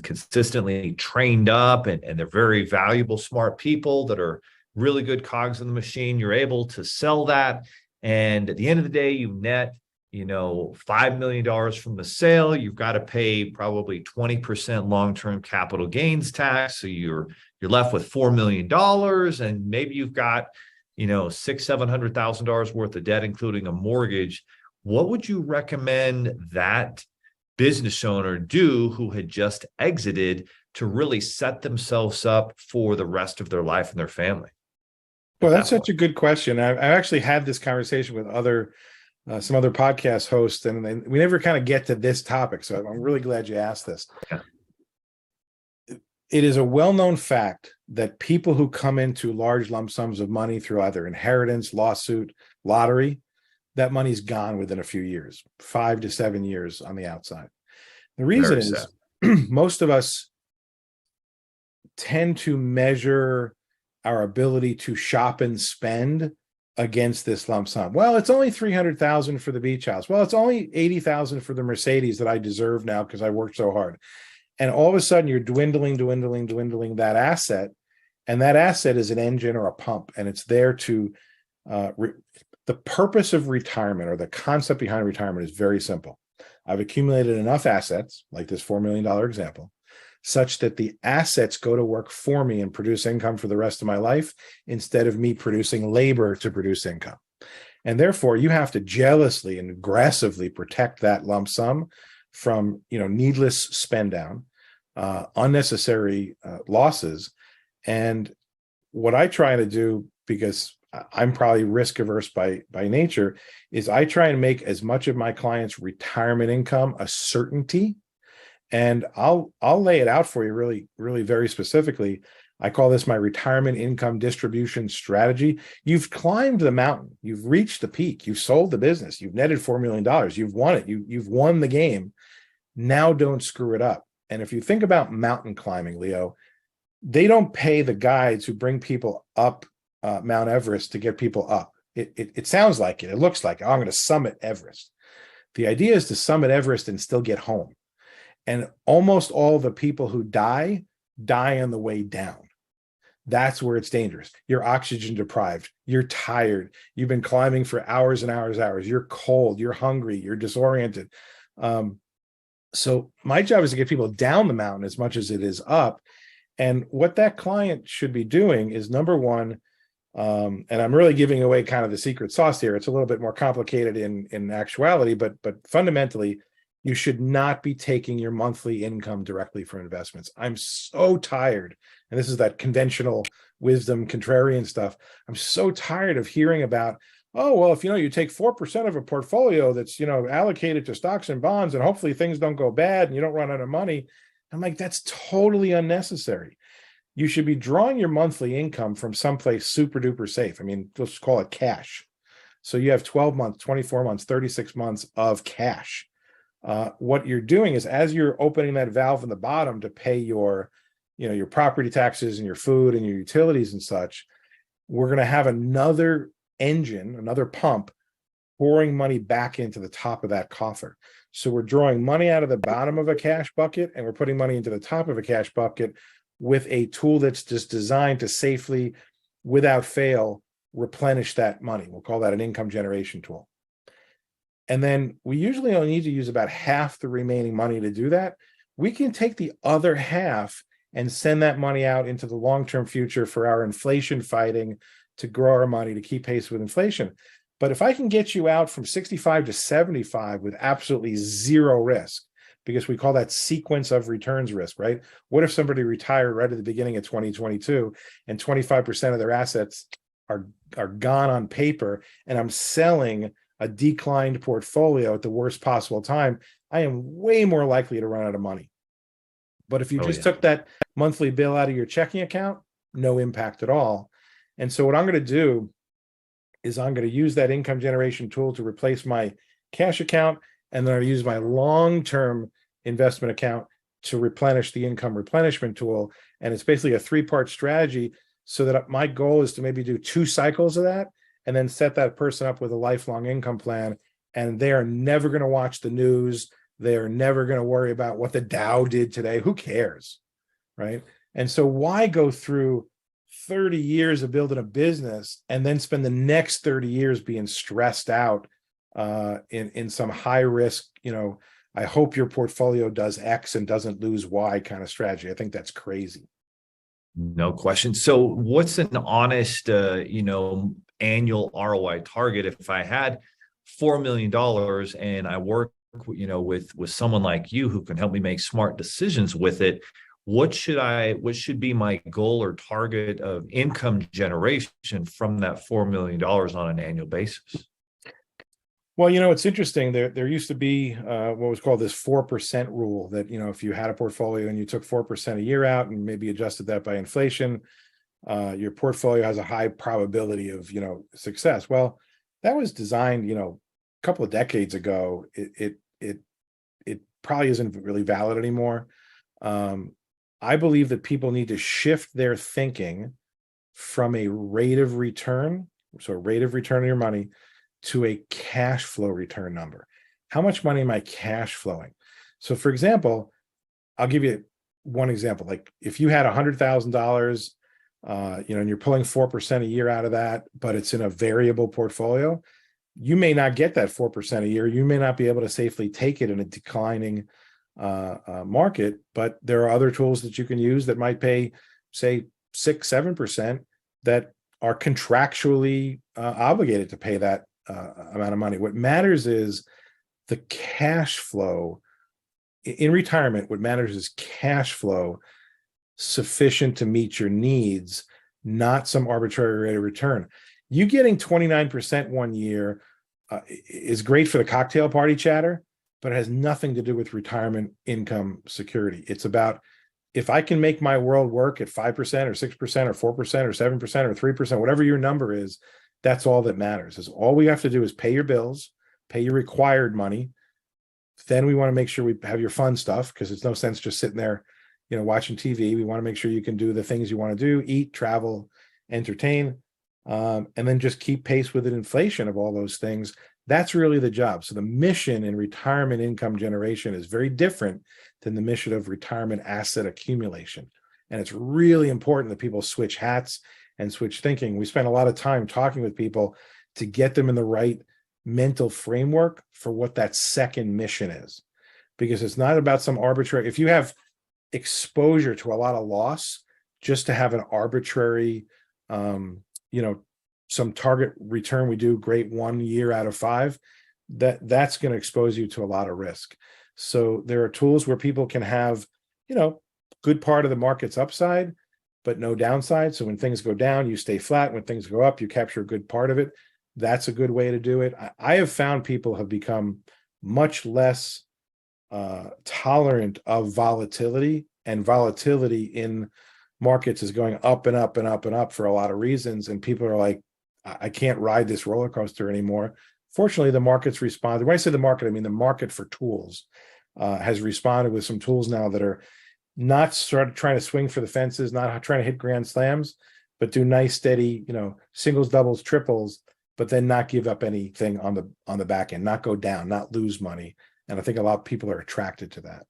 consistently trained up, and they're very valuable, smart people that are really good cogs in the machine. You're able to sell that, and at the end of the day, you net $5 million from the sale. You've got to pay probably 20% long-term capital gains tax, so you're left with $4 million, and maybe you've got $600,000-$700,000 worth of debt, including a mortgage. What would you recommend that business owner do who had just exited to really set themselves up for the rest of their life and their family? Well, that's such a good question. I actually had this conversation with some other podcast hosts, and we never kind of get to this topic. So I'm really glad you asked this. Yeah. It is a well-known fact that people who come into large lump sums of money through either inheritance, lawsuit, lottery, that money's gone within a few years, 5 to 7 years on the outside. The reason is most of us tend to measure our ability to shop and spend against this lump sum. Well, it's only $300,000 for the beach house. Well, it's only $80,000 for the Mercedes that I deserve now because I worked so hard. And all of a sudden you're dwindling that asset. And that asset is an engine or a pump. And it's there to, the purpose of retirement, or the concept behind retirement, is very simple. I've accumulated enough assets, like this $4 million example, such that the assets go to work for me and produce income for the rest of my life instead of me producing labor to produce income. And therefore, you have to jealously and aggressively protect that lump sum from, needless spend down, unnecessary losses. And what I try to do, because I'm probably risk averse by nature, is I try and make as much of my clients' retirement income a certainty. And I'll lay it out for you really, really very specifically. I call this my retirement income distribution strategy. You've climbed the mountain. You've reached the peak. You've sold the business. You've netted $4 million. You've won it. You've won the game. Now don't screw it up. And if you think about mountain climbing, Leo, they don't pay the guides who bring people up Mount Everest to get people up. It sounds like it. It looks like, oh, I'm going to summit Everest. The idea is to summit Everest and still get home. And almost all the people who die on the way down. That's where it's dangerous. You're oxygen deprived. You're tired. You've been climbing for hours and hours, hours. You're cold. You're hungry. You're disoriented. So my job is to get people down the mountain as much as it is up. And what that client should be doing is, number one, and I'm really giving away kind of the secret sauce here. It's a little bit more complicated in actuality, but fundamentally, you should not be taking your monthly income directly from investments. I'm so tired, and this is that conventional wisdom, contrarian stuff. I'm so tired of hearing about, oh, well, if you take 4% of a portfolio that's allocated to stocks and bonds, and hopefully things don't go bad and you don't run out of money. I'm like, that's totally unnecessary. You should be drawing your monthly income from someplace super duper safe. I mean, let's call it cash. So you have 12 months, 24 months, 36 months of cash. What you're doing is, as you're opening that valve in the bottom to pay your property taxes and your food and your utilities and such, we're going to have another engine, another pump, pouring money back into the top of that coffer. So we're drawing money out of the bottom of a cash bucket and we're putting money into the top of a cash bucket with a tool that's just designed to safely, without fail, replenish that money. We'll call that an income generation tool. And then we usually only need to use about half the remaining money to do that. We can take the other half and send that money out into the long-term future for our inflation fighting, to grow our money, to keep pace with inflation. But if I can get you out from 65 to 75 with absolutely zero risk, because we call that sequence of returns risk, right? What if somebody retired right at the beginning of 2022 and 25% of their assets are gone on paper, and I'm selling a declined portfolio at the worst possible time? I am way more likely to run out of money. But if you took that monthly bill out of your checking account, no impact at all. And so what I'm going to do is I'm going to use that income generation tool to replace my cash account, and then I'll use my long-term investment account to replenish the income replenishment tool. And it's basically a 3-part strategy, so that my goal is to maybe do 2 cycles of that and then set that person up with a lifelong income plan. And they are never going to watch the news. They are never going to worry about what the Dow did today. Who cares, right? And so why go through 30 years of building a business and then spend the next 30 years being stressed out in some high risk, I hope your portfolio does X and doesn't lose Y kind of strategy? I think that's crazy. No question. So what's an honest, annual ROI target? If I had $4 million and I work, with someone like you who can help me make smart decisions with it, what should be my goal or target of income generation from that $4 million on an annual basis? Well, it's interesting. There used to be what was called this 4% rule, that, if you had a portfolio and you took 4% a year out and maybe adjusted that by inflation, your portfolio has a high probability of, success. Well, that was designed, a couple of decades ago. It probably isn't really valid anymore. I believe that people need to shift their thinking from a rate of return, so a rate of return on your money, to a cash flow return number. How much money am I cash flowing? So for example, I'll give you one example. Like if you had $100,000, and you're pulling 4% a year out of that, but it's in a variable portfolio, you may not get that 4% a year. You may not be able to safely take it in a declining market, but there are other tools that you can use that might pay, say, 6-7% that are contractually obligated to pay that amount of money. What matters is the cash flow in retirement. What matters is cash flow sufficient to meet your needs, not some arbitrary rate of return. You getting 29% one year is great for the cocktail party chatter, but it has nothing to do with retirement income security. It's about, if I can make my world work at 5% or 6% or 4% or 7% or 3%, whatever your number is, that's all that matters. Is all we have to do is pay your bills, pay your required money. Then we want to make sure we have your fun stuff, because it's no sense just sitting there, watching TV. We want to make sure you can do the things you want to do, eat, travel, entertain, and then just keep pace with the inflation of all those things. That's really the job. So the mission in retirement income generation is very different than the mission of retirement asset accumulation. And it's really important that people switch hats and switch thinking. We spend a lot of time talking with people to get them in the right mental framework for what that second mission is, because it's not about some arbitrary, if you have exposure to a lot of loss just to have an arbitrary, some target return, we do great 1 year out of 5, that's going to expose you to a lot of risk. So there are tools where people can have, good part of the market's upside, but no downside. So when things go down, you stay flat. When things go up, you capture a good part of it. That's a good way to do it. I have found people have become much less tolerant of volatility, and volatility in markets is going up and up and up and up for a lot of reasons. And people are like, I can't ride this roller coaster anymore. Fortunately, the market's responded. When I say the market, I mean the market for tools has responded with some tools now that are not sort of trying to swing for the fences, not trying to hit grand slams, but do nice, steady, singles, doubles, triples, but then not give up anything on the back end, not go down, not lose money. And I think a lot of people are attracted to that.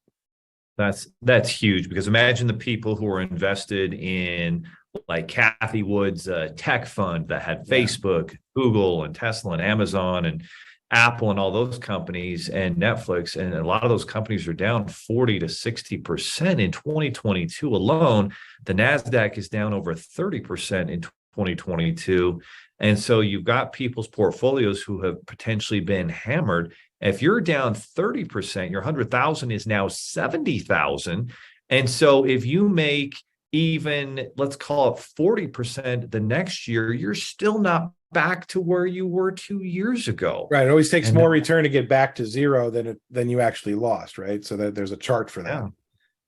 That's huge, because imagine the people who are invested in like Kathy Wood's tech fund that had Facebook, Google, and Tesla, and Amazon, and Apple, and all those companies, and Netflix. And a lot of those companies are down 40 to 60% in 2022 alone. The NASDAQ is down over 30% in 2022. And so you've got people's portfolios who have potentially been hammered. If you're down 30%, your 100,000 is now 70,000. And so if you make even, let's call it 40% the next year, you're still not back to where you were 2 years ago. Right. It always takes more return to get back to zero than you actually lost. Right. So that there's a chart for that. Yeah.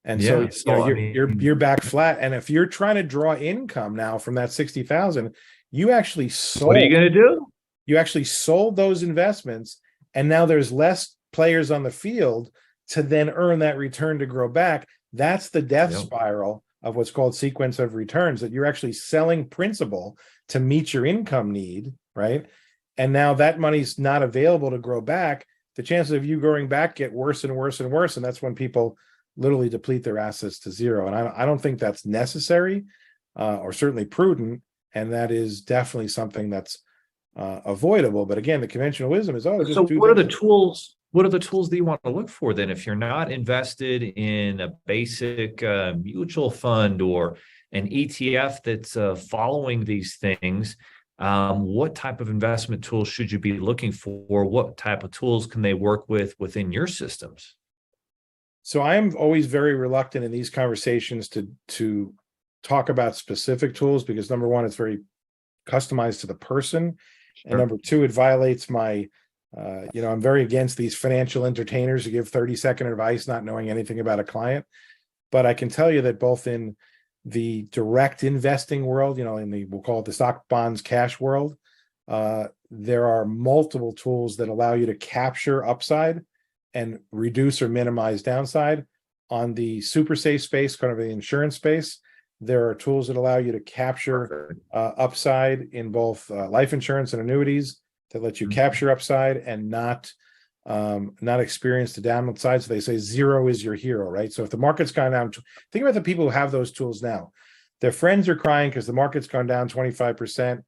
And so you're back flat. And if you're trying to draw income now from that 60,000, you actually sold. What are you going to do? You actually sold those investments, and now there's less players on the field to then earn that return to grow back. That's the death spiral of what's called sequence of returns, that you're actually selling principal to meet your income need, right? And now that money's not available to grow back. The chances of you growing back get worse and worse and worse. And that's when people literally deplete their assets to zero. And I don't think that's necessary or certainly prudent. And that is definitely something that's avoidable. But again, the conventional wisdom is, just so what are the tools? What are the tools that you want to look for then? If you're not invested in a basic mutual fund or an ETF that's following these things, what type of investment tools should you be looking for? What type of tools can they work with within your systems? So I am always very reluctant in these conversations to talk about specific tools, because number one, it's very customized to the person. Sure. And number two, it violates my, I'm very against these financial entertainers who give 30-second advice, not knowing anything about a client. But I can tell you that both in the direct investing world, we'll call it the stock, bonds, cash world, there are multiple tools that allow you to capture upside and reduce or minimize downside. On the super safe space, kind of the insurance space, there are tools that allow you to capture upside in both life insurance and annuities that let you capture upside and not experience the downside. So they say zero is your hero, right? So if the market's gone down, think about the people who have those tools now. Their friends are crying because the market's gone down 25%.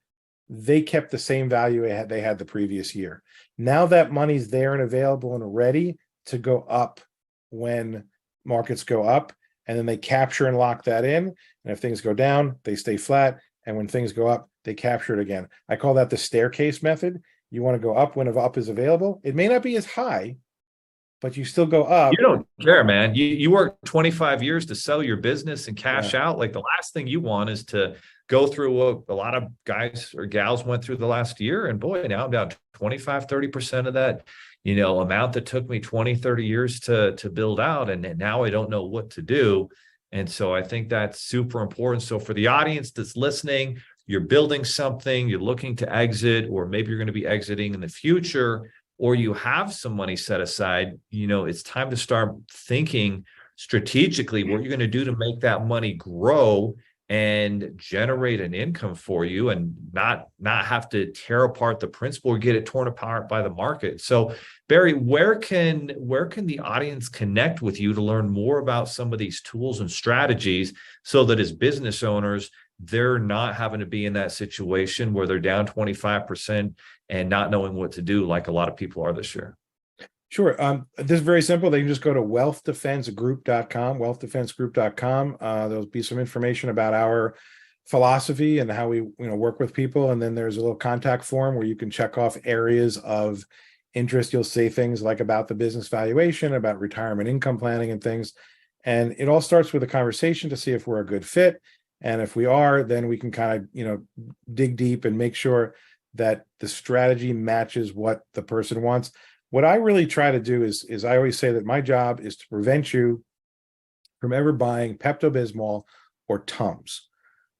They kept the same value they had the previous year. Now that money's there and available and ready to go up when markets go up, and then they capture and lock that in. And if things go down, they stay flat. And when things go up, they capture it again. I call that the staircase method. You want to go up when up is available. It may not be as high, but you still go up. You don't care, man. You work 25 years to sell your business and cash out. Like, the last thing you want is to go through what a lot of guys or gals went through the last year. And boy, now I'm down 25, 30% of that, amount that took me 20, 30 years to build out. And now I don't know what to do. And so I think that's super important. So for the audience that's listening, you're building something, you're looking to exit, or maybe you're going to be exiting in the future, or you have some money set aside, it's time to start thinking strategically what you're going to do to make that money grow and generate an income for you, and not have to tear apart the principal or get it torn apart by the market. So Barry, where can the audience connect with you to learn more about some of these tools and strategies, so that as business owners, they're not having to be in that situation where they're down 25% and not knowing what to do, like a lot of people are this year? Sure. This is very simple. They can just go to WealthDefenseGroup.com, WealthDefenseGroup.com. There'll be some information about our philosophy and how we work with people. And then there's a little contact form where you can check off areas of interest. You'll say things like about the business valuation, about retirement income planning and things. And it all starts with a conversation to see if we're a good fit. And if we are, then we can kind of, dig deep and make sure that the strategy matches what the person wants. What I really try to do is I always say that my job is to prevent you from ever buying Pepto-Bismol or Tums.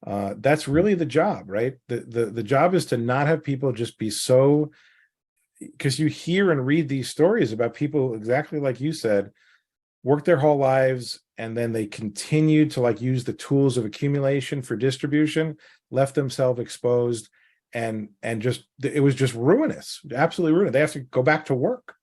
That's really the job, right? The job is to not have people just be so, because you hear and read these stories about people, exactly like you said, work their whole lives, and then they continue to use the tools of accumulation for distribution, left themselves exposed, and just it was just ruinous, absolutely ruinous. They have to go back to work.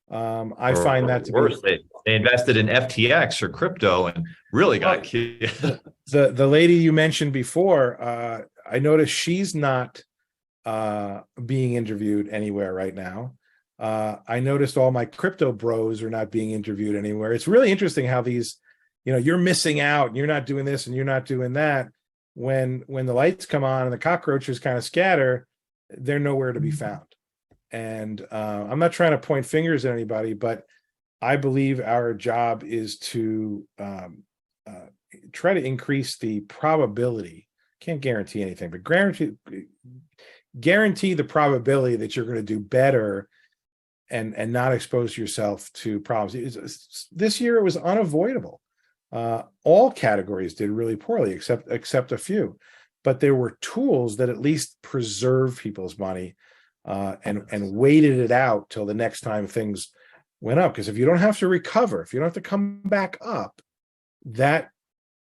I find that to worse, be they invested in FTX or crypto and really got killed. The lady you mentioned before, I noticed she's not being interviewed anywhere right now. I noticed all my crypto bros are not being interviewed anywhere. It's really interesting how these, you're missing out, and you're not doing this and you're not doing that. When the lights come on and the cockroaches kind of scatter, they're nowhere to be found. And I'm not trying to point fingers at anybody, but I believe our job is to try to increase the probability. Can't guarantee anything, but guarantee the probability that you're going to do better and not expose yourself to problems. This year it was unavoidable. All categories did really poorly, except a few, but there were tools that at least preserved people's money and waited it out till the next time things went up. Because if you don't have to recover, if you don't have to come back up, that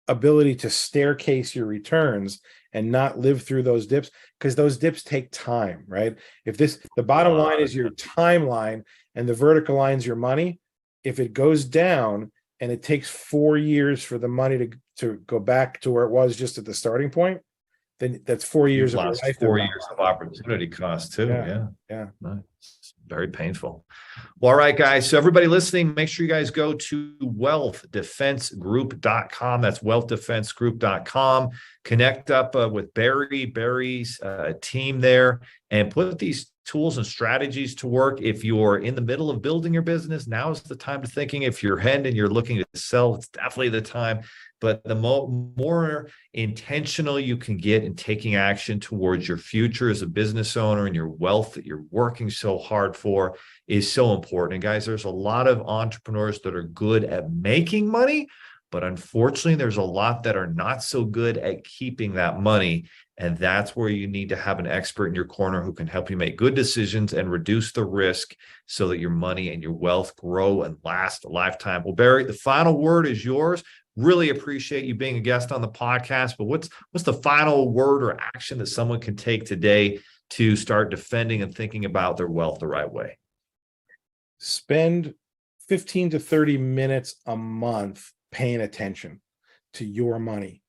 ability to staircase your returns and not live through those dips, because those dips take time, right? If the bottom line is your timeline and the vertical line's your money, if it goes down and it takes 4 years for the money to go back to where it was just at the starting point, then that's 4 years of your life. 4 years of opportunity cost too. Yeah. Nice. Very painful. Well, all right, guys. So everybody listening, make sure you guys go to WealthDefenseGroup.com. That's WealthDefenseGroup.com. Connect up with Barry's team there, and put these tools and strategies to work. If you're in the middle of building your business, now is the time to thinking. If you're ahead and you're looking to sell, it's definitely the time. But the more intentional you can get in taking action towards your future as a business owner and your wealth that you're working so hard for is so important. And guys, there's a lot of entrepreneurs that are good at making money, but unfortunately, there's a lot that are not so good at keeping that money. And that's where you need to have an expert in your corner who can help you make good decisions and reduce the risk so that your money and your wealth grow and last a lifetime. Well, Barry, the final word is yours. Really appreciate you being a guest on the podcast, but what's the final word or action that someone can take today to start defending and thinking about their wealth the right way? Spend 15 to 30 minutes a month paying attention to your money.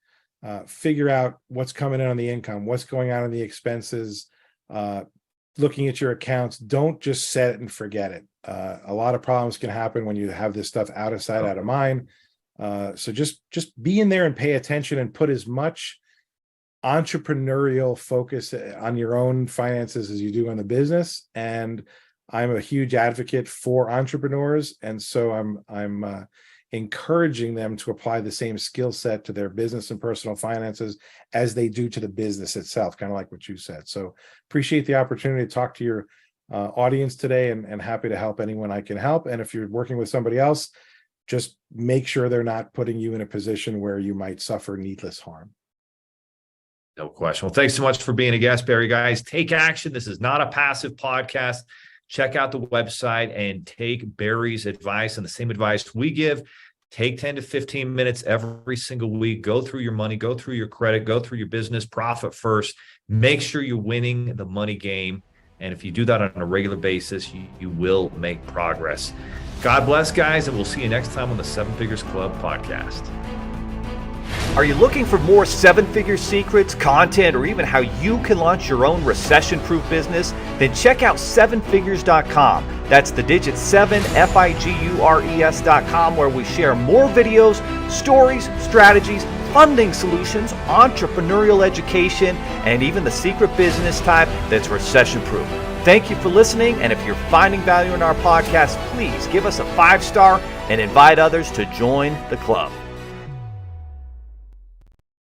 Figure out what's coming in on the income, what's going on the expenses, looking at your accounts. Don't just set it and forget it. A lot of problems can happen when you have this stuff out of sight, out of mind. So just be in there and pay attention and put as much entrepreneurial focus on your own finances as you do on the business. And I'm a huge advocate for entrepreneurs, and so I'm encouraging them to apply the same skill set to their business and personal finances as they do to the business itself, kind of like what you said. So appreciate the opportunity to talk to your audience today, and happy to help anyone I can help. And if you're working with somebody else, just make sure they're not putting you in a position where you might suffer needless harm. No question. Well, thanks so much for being a guest, Barry. Guys, take action. This is not a passive podcast. Check out the website and take Barry's advice and the same advice we give. Take 10 to 15 minutes every single week. Go through your money, go through your credit, go through your business, profit first. Make sure you're winning the money game. And if you do that on a regular basis, you will make progress. God bless, guys, and we'll see you next time on the Seven Figures Club podcast. Are you looking for more seven-figure secrets, content, or even how you can launch your own recession-proof business? Then check out sevenfigures.com. That's the digit 7, FIGURES.com, where we share more videos, stories, strategies, funding solutions, entrepreneurial education, and even the secret business type that's recession-proof. Thank you for listening, and if you're finding value in our podcast, please give us a 5-star and invite others to join the club.